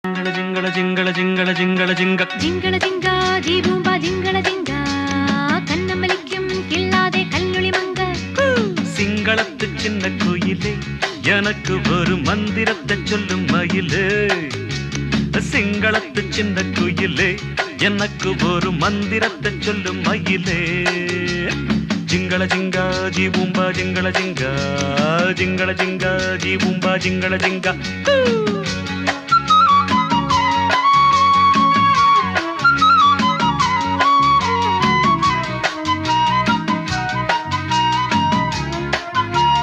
జింగళ జింగళ జింగళ జింగళ జింగ ജിംഗള ജിംഗ ജീബൂമ്പ ജിംഗള ജിംഗ കണ്ണമലിക്കും കിള്ളാതെ കല്ലുളി മങ്ക சிங்களத்து சின்ன குயிலே எனக்கு ஒரு மந்திரத்தை சொல்லும் மயிலே சிங்களத்து சின்ன குயிலே எனக்கு ஒரு மந்திரத்தை சொல்லும் மயிலே ஜிங்கள ஜிங்கா ஜீபூம்பா ஜிங்கள ஜிங்கா ஜிங்கள ஜிங்கா ஜீபூம்பா ஜிங்கள ஜிங்கா